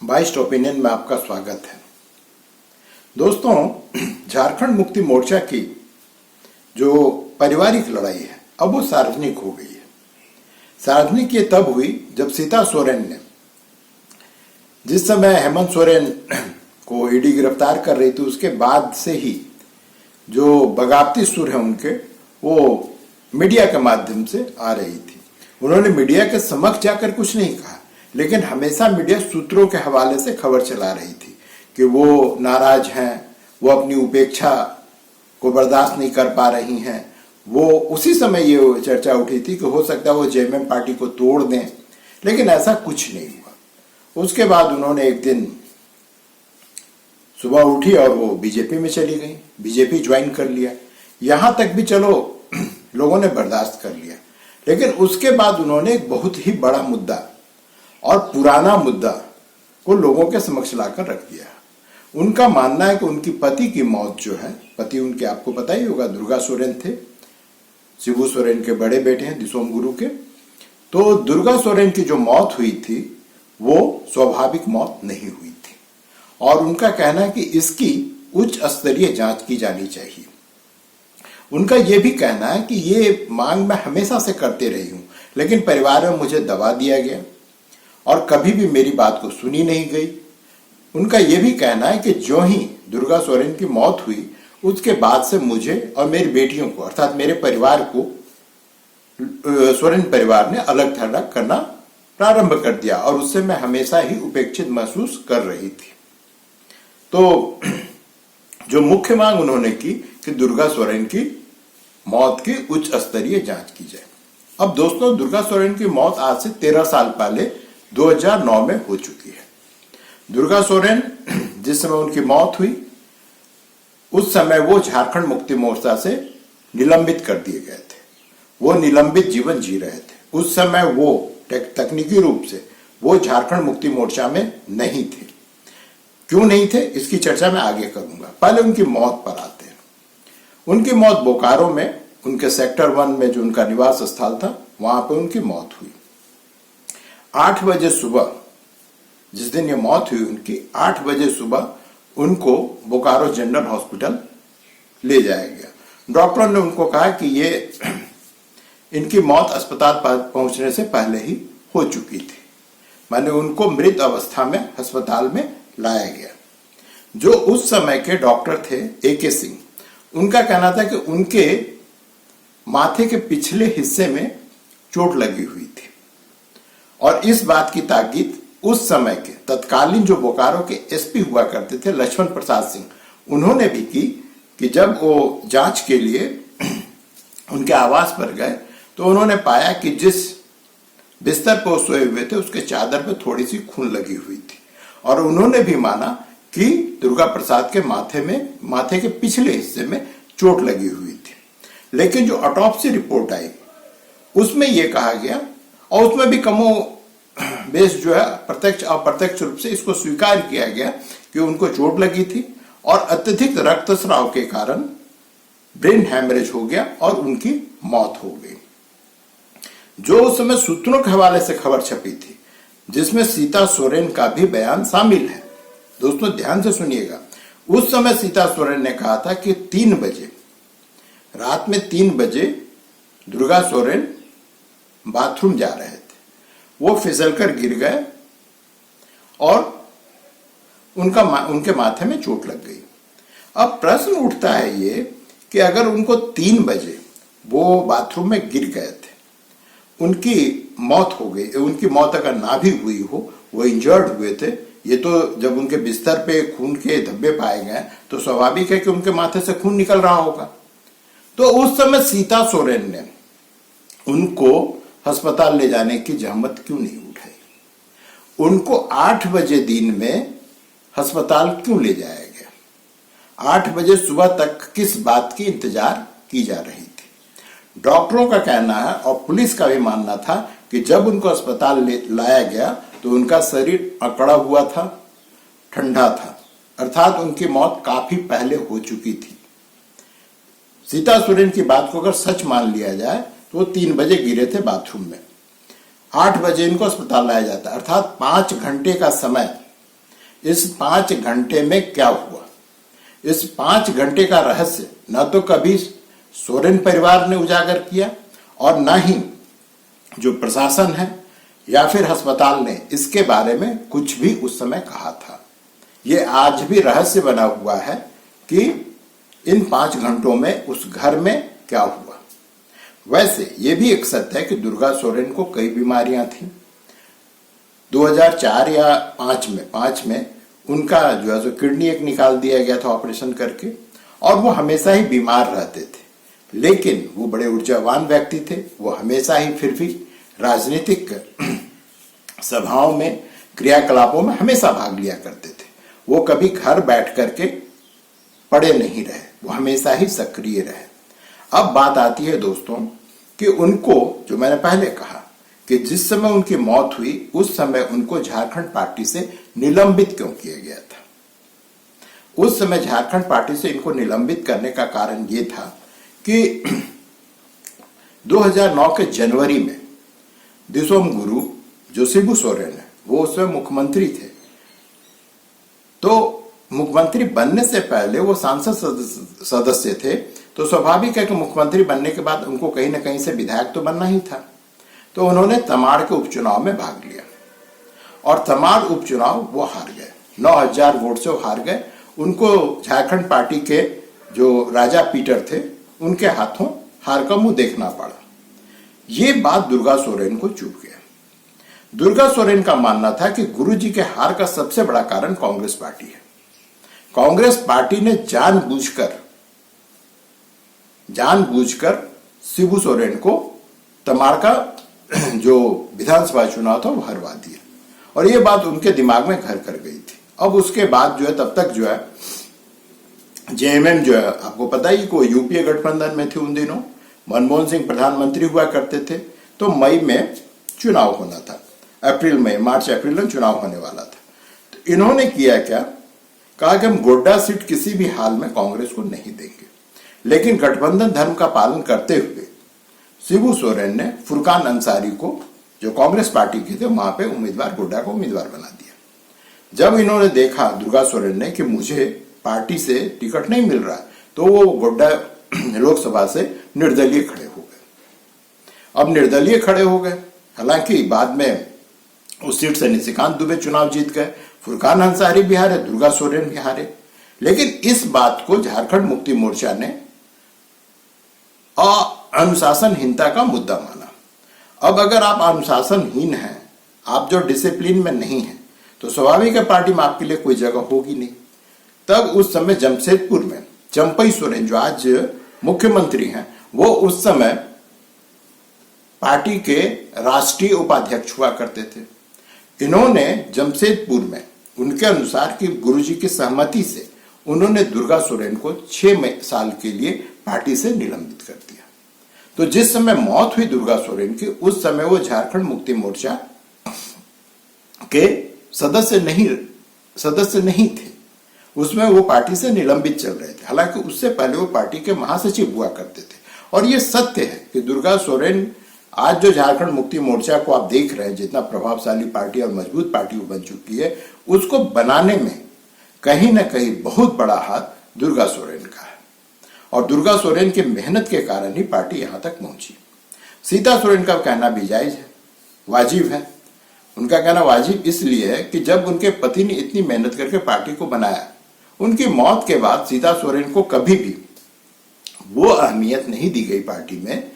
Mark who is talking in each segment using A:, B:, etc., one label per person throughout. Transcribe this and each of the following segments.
A: बाइस्ट opinion में आपका स्वागत है। दोस्तों, झारखंड मुक्ति मोर्चा की जो पारिवारिक लड़ाई है अब वो सार्वजनिक हो गई है। सार्वजनिक ये तब हुई जब सीता सोरेन ने, जिस समय हेमंत सोरेन को ईडी गिरफ्तार कर रही थी, उसके बाद से ही जो बगावती सुर है उनके, वो मीडिया के माध्यम से आ रही थी। उन्होंने मीडिया के समक्ष जाकर कुछ नहीं कहा, लेकिन हमेशा मीडिया सूत्रों के हवाले से खबर चला रही थी कि वो नाराज हैं, वो अपनी उपेक्षा को बर्दाश्त नहीं कर पा रही हैं। वो उसी समय ये चर्चा उठी थी कि हो सकता है वो जेएमएम पार्टी को तोड़ दें, लेकिन ऐसा कुछ नहीं हुआ। उसके बाद उन्होंने एक दिन सुबह उठी और वो बीजेपी में चली गई, बीजेपी ज्वाइन कर लिया। यहां तक भी चलो लोगों ने बर्दाश्त कर लिया, लेकिन उसके बाद उन्होंने एक बहुत ही बड़ा मुद्दा और पुराना मुद्दा को लोगों के समक्ष लाकर रख दिया। उनका मानना है कि उनकी पति की मौत जो है, पति उनके आपको पता ही होगा दुर्गा सोरेन थे, शिबू सोरेन के बड़े बेटे हैं दिसोम गुरु के। तो दुर्गा सोरेन की जो मौत हुई थी वो स्वाभाविक मौत नहीं हुई थी, और उनका कहना है कि इसकी उच्च स्तरीय जांच की जानी चाहिए। उनका यह भी कहना है कि ये मांग मैं हमेशा से करते रही हूं, लेकिन परिवार में मुझे दबा दिया गया और कभी भी मेरी बात को सुनी नहीं गई। उनका यह भी कहना है कि जो ही दुर्गा सोरेन की मौत हुई, उसके बाद से मुझे और मेरी बेटियों को, अर्थात मेरे परिवार को, सोरेन परिवार ने अलग थलग करना प्रारंभ कर दिया और उससे मैं हमेशा ही उपेक्षित महसूस कर रही थी। तो जो मुख्य मांग उन्होंने की कि दुर्गा सोरेन की मौत की उच्च स्तरीय जांच की जाए। अब दोस्तों, दुर्गा सोरेन की मौत आज से 13 साल पहले 2009 में हो चुकी है। दुर्गा सोरेन जिस समय उनकी मौत हुई, उस समय वो झारखंड मुक्ति मोर्चा से निलंबित कर दिए गए थे। वो निलंबित जीवन जी रहे थे। उस समय वो तकनीकी रूप से वो झारखंड मुक्ति मोर्चा में नहीं थे। क्यों नहीं थे, इसकी चर्चा मैं आगे करूंगा। पहले उनकी मौत पर आते हैं। उनकी मौत बोकारो में, उनके सेक्टर 1 में जो उनका निवास स्थल था, वहां पर उनकी मौत हुई। 8 बजे सुबह, जिस दिन ये मौत हुई उनकी, 8 बजे सुबह उनको बोकारो जनरल हॉस्पिटल ले जाया गया। डॉक्टरों ने उनको कहा कि ये इनकी मौत अस्पताल पहुंचने से पहले ही हो चुकी थी, माने उनको मृत अवस्था में अस्पताल में लाया गया। जो उस समय के डॉक्टर थे AK सिंह, उनका कहना था कि उनके माथे के पिछले हिस्से में चोट लगी हुई थी, और इस बात की ताकीद उस समय के तत्कालीन जो बोकारो के SP हुआ करते थे लक्ष्मण प्रसाद सिंह, उन्होंने भी की कि जब वो जांच के लिए उनके आवास पर गए तो उन्होंने पाया कि जिस बिस्तर पर वो सोए हुए थे उसके चादर पे थोड़ी सी खून लगी हुई थी, और उन्होंने भी माना कि दुर्गा प्रसाद के माथे के पिछले हिस्से में चोट लगी हुई थी। लेकिन जो ऑटोप्सी रिपोर्ट आई उसमें यह कहा गया, और उसमें भी कमो बेश जो है प्रत्यक्ष अप्रत्यक्ष रूप से इसको स्वीकार किया गया कि उनको चोट लगी थी और अत्यधिक रक्तस्राव के कारण ब्रेन हैमरेज हो गया और उनकी मौत हो गई। जो उस समय सूत्रों के हवाले से खबर छपी थी, जिसमें सीता सोरेन का भी बयान शामिल है। दोस्तों ध्यान से सुनिएगा। उस समय सीता सोरेन ने कहा था कि 3 बजे, रात में 3 बजे दुर्गा सोरेन बाथरूम जा रहे थे, वो फिसलकर गिर गए और उनके माथे में चोट लग गई। अब प्रश्न उठता है ये कि अगर उनको 3 बजे वो बाथरूम में गिर गए थे, उनकी मौत हो गई, उनकी मौत अगर ना भी हुई हो, वो इंजर्ड हुए थे, ये तो जब उनके बिस्तर पे खून के धब्बे पाए गए तो स्वाभाविक है कि उनके माथे से खून निकल रहा होगा। तो उस समय सीता सोरेन ने उनको अस्पताल ले जाने की जहमत क्यों नहीं उठाई? उनको 8 बजे दिन में अस्पताल क्यों ले जाया गया? 8 बजे सुबह तक किस बात की इंतजार की जा रही थी? डॉक्टरों का कहना है और पुलिस का भी मानना था कि जब उनको अस्पताल लाया गया तो उनका शरीर अकड़ा हुआ था, ठंडा था, अर्थात उनकी मौत काफी पहले हो चुकी थी। सीता सोरेन की बात को अगर सच मान लिया जाए तो वो 3 बजे गिरे थे बाथरूम में, 8 बजे इनको अस्पताल लाया जाता, अर्थात 5 घंटे का समय इस 5 घंटे में क्या हुआ। इस 5 घंटे का रहस्य न तो कभी सोरेन परिवार ने उजागर किया और न ही जो प्रशासन है या फिर अस्पताल ने इसके बारे में कुछ भी उस समय कहा था। ये आज भी रहस्य बना हुआ है कि इन 5 घंटों में उस घर में क्या हुआ। वैसे ये भी एक सत्य है कि दुर्गा सोरेन को कई बीमारियां थी। 2004 या 5 में उनका जो है किडनी एक निकाल दिया गया था ऑपरेशन करके, और वो हमेशा ही बीमार रहते थे। लेकिन वो बड़े ऊर्जावान व्यक्ति थे। वो हमेशा ही फिर भी राजनीतिक सभाओं में, क्रियाकलापों में हमेशा भाग लिया करते थे। वो कभी घर बैठ करके पड़े नहीं रहे, वो हमेशा ही सक्रिय रहे। अब बात आती है दोस्तों कि उनको, जो मैंने पहले कहा कि जिस समय उनकी मौत हुई उस समय उनको झारखंड पार्टी से निलंबित क्यों किया गया था। उस समय झारखंड पार्टी से इनको निलंबित करने का कारण ये था कि 2009 के जनवरी में दिसोम गुरु, जो शिबू सोरेन है, वो उस समय मुख्यमंत्री थे। तो मुख्यमंत्री बनने से पहले वो सांसद सदस्य थे, तो स्वाभाविक है कि मुख्यमंत्री बनने के बाद उनको कहीं ना कहीं से विधायक तो बनना ही था। तो उन्होंने तमाड़ के उपचुनाव में भाग लिया और तमाड़ उपचुनाव वो हार गए। 9000 वोट से वो हार गए। उनको झारखंड पार्टी के जो राजा पीटर थे उनके हाथों हार का मुंह देखना पड़ा। ये बात दुर्गा सोरेन को चुभ गया। दुर्गा सोरेन का मानना था कि गुरुजी के हार का सबसे बड़ा कारण कांग्रेस पार्टी है। कांग्रेस पार्टी ने जानबूझकर शिबू सोरेन को तमाड़ का जो विधानसभा चुनाव था वो हरवा दिया, और ये बात उनके दिमाग में घर कर गई थी। अब उसके बाद जो है, तब तक जो है जेएमएम जो है, आपको पता ही को यूपीए गठबंधन में थे उन दिनों, मनमोहन सिंह प्रधानमंत्री हुआ करते थे। तो मई में चुनाव होना था, मार्च अप्रैल में चुनाव होने वाला था। तो इन्होंने किया क्या, कहा कि हम गोड्डा सीट किसी भी हाल में कांग्रेस को नहीं देंगे। लेकिन गठबंधन धर्म का पालन करते हुए शिबू सोरेन ने फुरकान अंसारी को, जो कांग्रेस पार्टी के थे, वहां पे उम्मीदवार, गोड्डा को उम्मीदवार बना दिया। जब इन्होंने देखा दुर्गा सोरेन ने कि मुझे पार्टी से टिकट नहीं मिल रहा, तो वो गोड्डा लोकसभा से निर्दलीय खड़े हो गए। अब निर्दलीय खड़े हो गए, हालांकि बाद में उस सीट से निशिकांत दुबे चुनाव जीत गए, फुरकान अंसारी भी हारे, दुर्गा सोरेन भी हारे। लेकिन इस बात को झारखंड मुक्ति मोर्चा ने अनुशासनहीनता का मुद्दा माना। अब अगर आप अनुशासनहीन हैं, आप जो डिसिप्लिन में नहीं हैं, तो स्वाभाविक है पार्टी में आपके लिए कोई जगह होगी नहीं। तब उस समय जमशेदपुर में चंपई सोरेन, जो आज मुख्यमंत्री हैं, वो उस समय पार्टी के राष्ट्रीय उपाध्यक्ष हुआ करते थे। इन्होंने जमशेदपुर में, उनके अनुसार कि गुरुजी की सहमति से, उन्होंने दुर्गा सोरेन को 6 साल के लिए पार्टी से निलंबित कर दिया। तो जिस समय मौत हुई दुर्गा सोरेन की, उस समय वो झारखंड मुक्ति मोर्चा के सदस्य नहीं थे, उसमें वो पार्टी से निलंबित चल रहे थे। हालांकि उससे पहले वो पार्टी के महासचिव हुआ करते थे। और ये सत्य है कि दुर्गा सोरेन आज जो झारखंड मुक्ति मोर्चा को आप देख रहे हैं, जितना प्रभावशाली पार्टी और मजबूत पार्टी वो बन चुकी है, उसको बनाने में कहीं ना कहीं बहुत बड़ा हाथ दुर्गा सोरेन का है। और दुर्गा सोरेन की मेहनत के कारण ही पार्टी यहां तक पहुंची। सीता सोरेन का कहना भी जायज है, वाजिब है। उनका कहना वाजिब इसलिए है कि जब उनके पति ने इतनी मेहनत करके पार्टी को बनाया, उनकी मौत के बाद सीता सोरेन को कभी भी वो अहमियत नहीं दी गई पार्टी में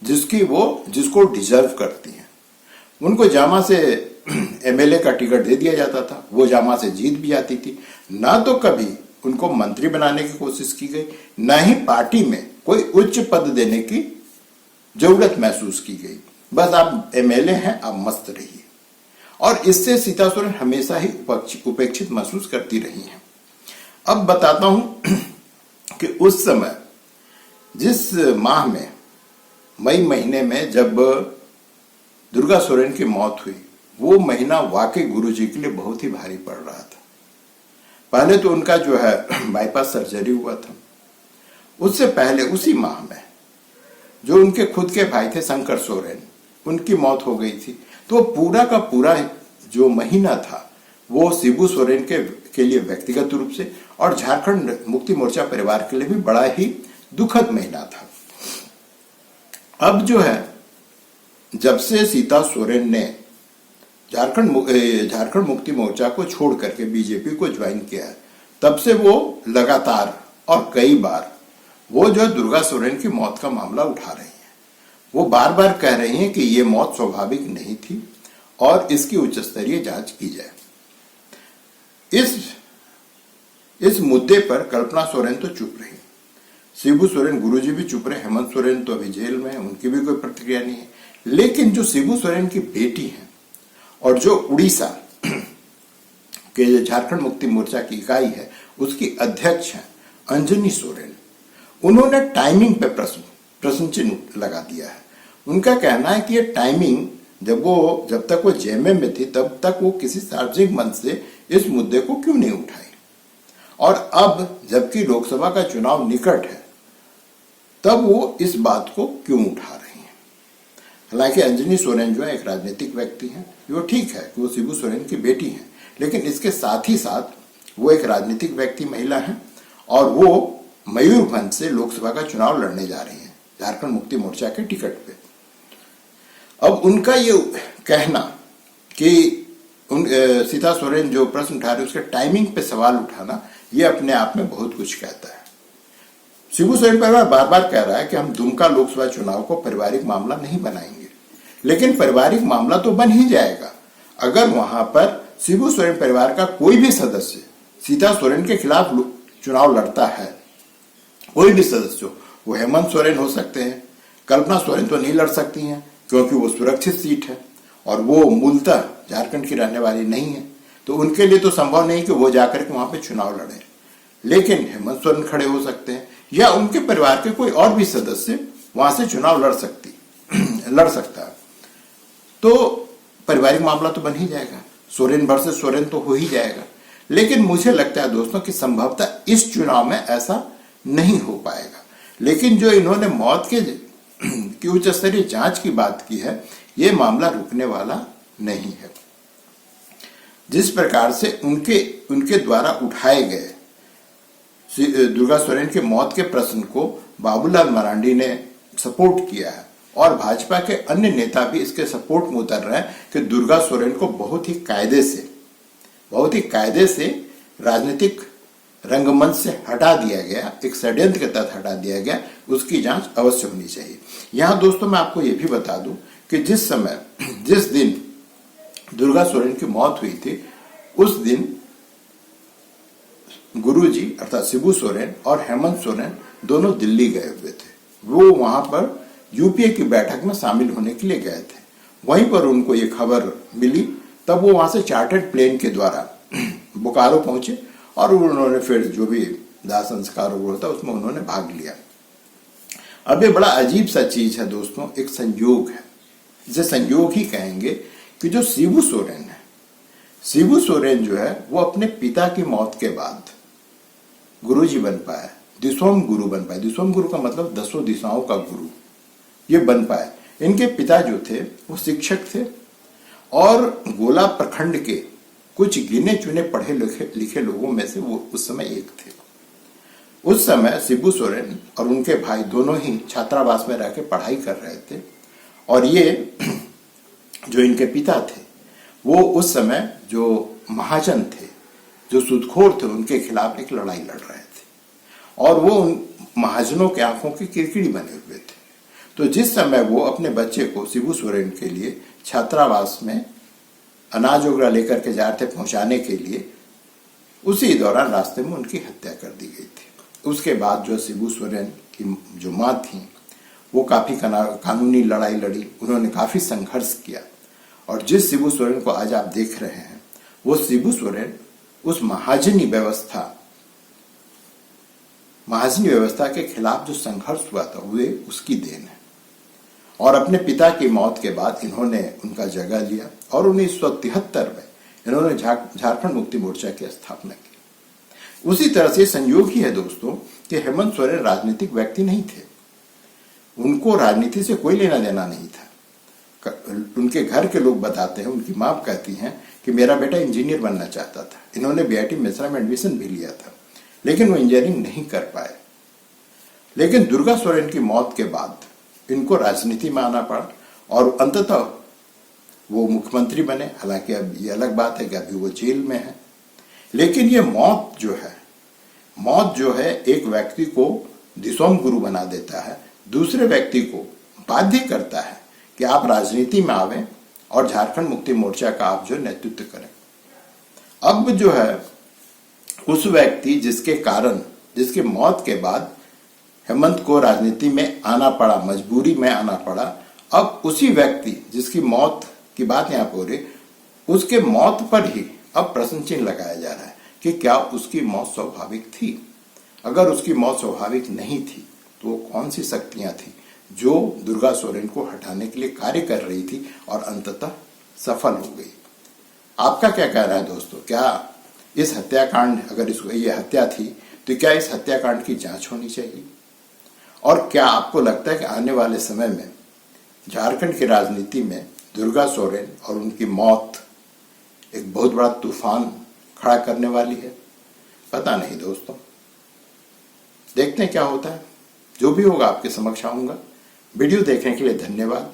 A: जिसको डिजर्व करती हैं। उनको जामा से एमएलए का टिकट दे दिया जाता था, वो जामा से जीत भी जाती थी। ना तो कभी उनको मंत्री बनाने की कोशिश की गई, ना ही पार्टी में कोई उच्च पद देने की जरूरत महसूस की गई। बस आप एमएलए हैं, आप मस्त रहिए। और इससे सीता सोरेन हमेशा ही उपेक्षित महसूस करती रही हैं। अब बताता हूं कि उस समय जिस माह में, मई महीने में जब दुर्गा सोरेन की मौत हुई, वो महीना वाकई गुरुजी के लिए बहुत ही भारी पड़ रहा था। पहले तो उनका जो है बाईपास सर्जरी हुआ था। उससे पहले उसी माह में जो उनके खुद के भाई थे शंकर सोरेन, उनकी मौत हो गई थी। तो पूरा का पूरा जो महीना था वो शिबू सोरेन के लिए व्यक्तिगत रूप से और झारखंड मुक्ति मोर्चा परिवार के लिए भी बड़ा ही दुखद महीना था। अब जो है, जब से सीता सोरेन ने झारखंड मुक्ति मोर्चा को छोड़ करके बीजेपी को ज्वाइन किया है, तब से वो लगातार और कई बार वो जो दुर्गा सोरेन की मौत का मामला उठा रही हैं। वो बार बार कह रही हैं कि ये मौत स्वाभाविक नहीं थी और इसकी उच्च स्तरीय जांच की जाए। इस मुद्दे पर कल्पना सोरेन तो चुप रही, शिबू सोरेन गुरुजी भी चुप रहे, हेमंत सोरेन तो अभी जेल में है, उनकी भी कोई प्रतिक्रिया नहीं है। लेकिन जो शिबू सोरेन की बेटी है और जो उड़ीसा के झारखंड मुक्ति मोर्चा की इकाई है, उसकी अध्यक्ष है अंजनी सोरेन, उन्होंने टाइमिंग पे प्रश्न चिन्ह लगा दिया है। उनका कहना है कि ये टाइमिंग जब तक वो जेएमएम में थी तब तक वो किसी सार्वजनिक मंच से इस मुद्दे को क्यों नहीं उठाई, और अब जबकि लोकसभा का चुनाव निकट है तब वो इस बात को क्यों उठा रही हैं। हालांकि अंजनी सोरेन जो है एक राजनीतिक व्यक्ति हैं, वो ठीक है कि वो शिबू सोरेन की बेटी हैं, लेकिन इसके साथ ही साथ वो एक राजनीतिक व्यक्ति महिला हैं और वो मयूरभंज से लोकसभा का चुनाव लड़ने जा रही हैं झारखंड मुक्ति मोर्चा के टिकट पे। अब उनका ये कहना कि सीता सोरेन जो प्रश्न उठा रहे उसके टाइमिंग पे सवाल उठाना, ये अपने आप में बहुत कुछ कहता है। शिबू सोरेन परिवार बार बार कह रहा है कि हम दुमका लोकसभा चुनाव को पारिवारिक मामला नहीं बनाएंगे, लेकिन पारिवारिक मामला तो बन ही जाएगा अगर वहां पर शिबू सोरेन परिवार का कोई भी सदस्य सीता सोरेन के खिलाफ चुनाव लड़ता है। कोई भी सदस्य हो, वो हेमंत सोरेन हो सकते हैं, कल्पना सोरेन तो नहीं लड़ सकती हैं क्योंकि वो सुरक्षित सीट है और वो मूलतः झारखंड की रहने वाली नहीं है, तो उनके लिए तो संभव नहीं कि वो जाकर के वहां पे चुनाव लड़े। लेकिन हेमंत सोरेन खड़े हो सकते हैं या उनके परिवार के कोई और भी सदस्य वहां से चुनाव लड़ सकता है, तो पारिवारिक मामला तो बन ही जाएगा, सोरेन वर्सेस सोरेन तो हो ही जाएगा। लेकिन मुझे लगता है दोस्तों कि संभवतः इस चुनाव में ऐसा नहीं हो पाएगा। लेकिन जो इन्होंने मौत की उच्च स्तरीय जांच की बात की है, ये मामला रुकने वाला नहीं है। जिस प्रकार से उनके द्वारा उठाए गए दुर्गा सोरेन के मौत के प्रश्न को बाबूलाल मरांडी ने सपोर्ट किया है और भाजपा के अन्य नेता भी इसके सपोर्ट में उतर रहे हैं कि दुर्गा सोरेन को बहुत ही कायदे से राजनीतिक रंगमंच से हटा दिया गया, एक षड्यंत्र के तहत हटा दिया गया, उसकी जांच अवश्य होनी चाहिए। यहां दोस्तों मैं आपको यह भी बता दूं कि जिस दिन दुर्गा सोरेन की मौत हुई थी, उस दिन गुरुजी अर्थात शिबू सोरेन और हेमंत सोरेन दोनों दिल्ली गए हुए थे। वो वहां पर यूपीए की बैठक में शामिल होने के लिए गए थे। वहीं पर उनको ये खबर मिली, तब वो वहां से चार्टर्ड प्लेन के द्वारा बोकारो पहुंचे और उन्होंने फिर जो भी दाह संस्कार होता उसमें उन्होंने भाग लिया। अब ये बड़ा अजीब सा चीज है दोस्तों, एक संयोग है, इसे संयोग ही कहेंगे कि जो शिबू सोरेन जो है वो अपने पिता की मौत के बाद गुरुजी बन पाए, दिशोम गुरु बन पाए। दिशोम गुरु का मतलब 10 दिशाओं का गुरु, ये बन पाए। इनके पिता जो थे वो शिक्षक थे और गोला प्रखंड के कुछ गिने चुने पढ़े लिखे लोगों में से वो उस समय एक थे। उस समय शिबू सोरेन और उनके भाई दोनों ही छात्रावास में रह के पढ़ाई कर रहे थे और ये जो इनके पिता थे वो उस समय जो महाजन थे, जो सूदखोर थे, उनके खिलाफ एक लड़ाई लड़ रहे थे और वो उन महाजनों के आंखों की किरकिरी बने हुए थे। तो जिस समय वो अपने बच्चे को शिबू सोरेन के लिए छात्रावास में अनाज वगैरह लेकर के जा रहे थे पहुंचाने के लिए, उसी दौरान रास्ते में उनकी हत्या कर दी गई थी। उसके बाद जो शिबू सोरेन की जो मां थी वो काफी कानूनी लड़ाई लड़ी, उन्होंने काफी संघर्ष किया और जिस शिबू सोरेन को आज आप देख रहे हैं वो शिबू सोरेन उस महाजनी व्यवस्था के खिलाफ जो संघर्ष हुआ था वे उसकी देन है। और अपने पिता की मौत के बाद इन्होंने उनका जगह लिया और 1973 में इन्होंने झारखंड मुक्ति मोर्चा की स्थापना की। उसी तरह से संयोग ही है दोस्तों कि हेमंत सोरेन राजनीतिक व्यक्ति नहीं थे, उनको राजनीति से कोई लेना देना नहीं था। उनके घर के लोग बताते हैं, उनकी मां कहती हैं कि मेरा बेटा इंजीनियर बनना चाहता था, इन्होंने बीआईटी मिश्रा में एडमिशन भी लिया था, लेकिन वो इंजीनियरिंग नहीं कर पाए। लेकिन दुर्गा सोरेन की मौत के बाद इनको राजनीति में आना पड़ा और अंततः वो मुख्यमंत्री बने। हालांकि अब ये अलग बात है कि अभी वो जेल में है, लेकिन ये मौत जो है एक व्यक्ति को दिशोम गुरु बना देता है, दूसरे व्यक्ति को बाध्य करता है कि आप राजनीति में आवें और झारखंड मुक्ति मोर्चा का आप जो नेतृत्व करें। अब जो है उस व्यक्ति जिसके मौत के बाद हेमंत को राजनीति में आना पड़ा, मजबूरी में आना पड़ा, अब उसी व्यक्ति जिसकी मौत की बात यहाँ हो रही, उसके मौत पर ही अब प्रश्न चिन्ह लगाया जा रहा है कि क्या उसकी मौत स्वाभाविक थी। अगर उसकी मौत स्वाभाविक नहीं थी तो कौन सी शक्तियां थी जो दुर्गा सोरेन को हटाने के लिए कार्य कर रही थी और अंततः सफल हो गई। आपका क्या कहना है दोस्तों? क्या इस हत्याकांड, अगर ये हत्या थी तो क्या इस हत्याकांड की जांच होनी चाहिए? और क्या आपको लगता है कि आने वाले समय में झारखंड की राजनीति में दुर्गा सोरेन और उनकी मौत एक बहुत बड़ा तूफान खड़ा करने वाली है? पता नहीं दोस्तों, देखते हैं क्या होता है। जो भी होगा आपके समक्ष आऊंगा। वीडियो देखने के लिए धन्यवाद।